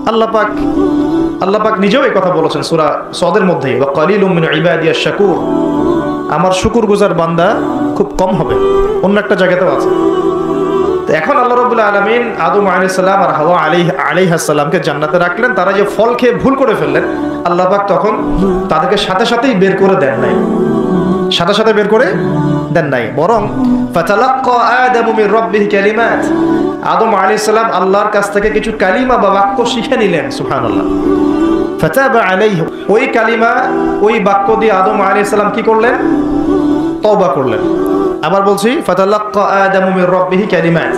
আল্লাহ পাক নিজেও এই কথা বলেছেন সূরা সদের মধ্যে, ওয়া কালিলুম মিন ইবাদিয়াশ শাকুর, আমার শুকরগুজার বান্দা খুব কম হবে। অন্য একটা জায়গাতেও আছে। তো এখন আল্লাহ রাব্বুল আলামিন আদম আলাইহিস সালাম আর হাওয়া আলাইহিস সালামকে জান্নাতে রাখলেন। তারা যে ফল খেয়ে ভুল করে ফেললেন, আল্লাহ পাক তখন তাদেরকে সাথে সাথেই বের করে দেন নাই, সাথে বের করে দেন নাই, বরং ফাতালাক্কা আদামু মির রাব্বিহি কালিমাত, আদম আলাইহিস সালাম আল্লাহর কাছ থেকে কিছু কালিমা বা বাক্য শিখে নিলেন। সুবহানাল্লাহ। ফাতাবা আলাইহি, ওই কালিমা ওই বাক্য দিয়ে আদম আলাইহিস সালাম কি করলেন? তওবা করলেন। আবার বলছি, ফাতালাক্কা আদামু মির রাব্বিহি কালিমাত,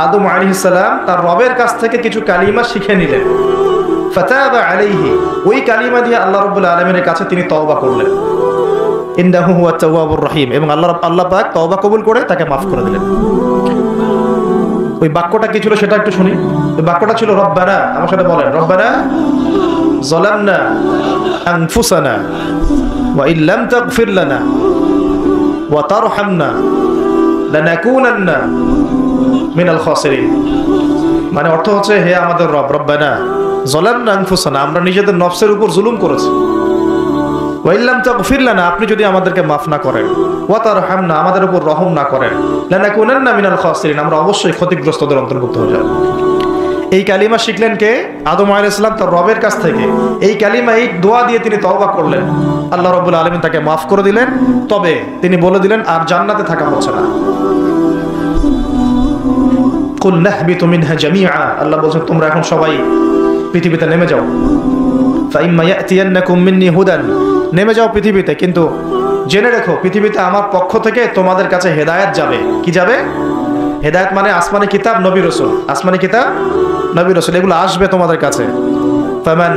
আদম আলাইহিস সালাম তার রবের কাছ থেকে কিছু কালিমা শিখে নিলেন। ফাতাবা আলাইহি, ওই কালিমা দিয়ে আল্লাহ রাব্বুল আলামিনের কাছে তিনি তওবা করলেন। ইন্নাহু হুয়াত তাওয়াবুর রহিম, এবং আল্লাহ পাক তওবা কবুল করে তাকে মাফ করে দিলেন। ওই বাক্যটা কি ছিল সেটা একটু শুনি। ওই বাক্যটা ছিল রব্বানা, আমার সাথে বলেন, রব্বানা যালামনা আনফুসানা ওয়া ইল্লাম তাগফির লানা ওয়া তারহামনা লানাকুনান্না মিনাল খাসিরিন। মানে অর্থ হচ্ছে, হে আমাদের রব, রব্বানা যালামনা আনফুসানা, আমরা নিজেদের নফসের উপর জুলুম করেছি, ওয়া ইল্লাম তাগফির লানা, আপনি যদি আমাদেরকে মাফ না করেন, ওয়া তারহামনা, আমাদের উপর রহম না করেন, লানাকুনান্না মিনাল খাসিরিন, আমরা অবশ্যই ক্ষতিগ্রস্তদের অন্তর্ভুক্ত হয়ে যাব। এই কালিমা শিখলেন কে? আদম আলাইহিস সালাম তার রবের কাছ থেকে। এই কালিমা, এই দোয়া দিয়ে তিনি তওবা করলেন, আল্লাহ রাব্বুল আলামিন তাকে মাফ করে দিলেন। তবে তিনি বলে দিলেন আর জান্নাতে থাকা হচ্ছে না। কুল নাহবিতু মিনহা জামিআ, আল্লাহ বলেন তোমরা এখন সবাই পৃথিবীতে নেমে যাও। ফাইম্মা ইয়াতিয়ান্নাকুম মিন্নি হুদান, নেমে যাও পৃথিবীতে, কিন্তু জেনে রেখো পৃথিবীতে আমার পক্ষ থেকে তোমাদের কাছে হেদায়েত যাবে। কি যাবে? হেদায়েত মানে আসমানি কিতাব, নবী রাসূল, আসমানি কিতাব, নবী রাসূল, এগুলো আসবে তোমাদের কাছে। ফামান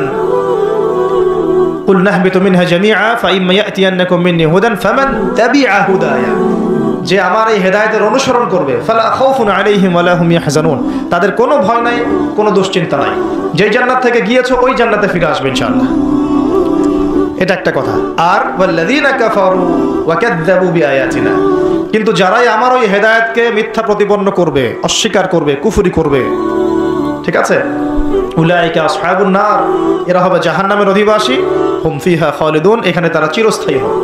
কুল নাহবিতু মিনহা জামিআ ফাইম্মা ইয়াতিয়ান্নাকুম মিন্নি হুদান ফামান তাবিআ হুদায়া, যে আমার এই হেদায়েতের অনুসরণ করবে, ফালা খাউফুন আলাইহিম ওয়ালা হুম ইয়াহজানুন, তাদের কোনো ভয় নাই, কোনো দুশ্চিন্তা নাই। যেই জান্নাত থেকে গিয়েছো ওই জান্নাতে ফিরে আসবে ইনশাআল্লাহ। এটা একটা কথা। আর ওয়াল্লাযীনা কাফারু ওয়া কাযযাবু বিআয়াতিনা, কিন্তু যারাই আমার ওই হেদায়েতকে মিথ্যা প্রতিপন্ন করবে, অস্বীকার করবে, কুফরি করবে, ঠিক আছে, উলাইকা আসহাবুন নার, এরা হবে জাহান্নামের অধিবাসী, হুম ফিহা খালিদুন, এখানে তারা চিরস্থায়ী হবে।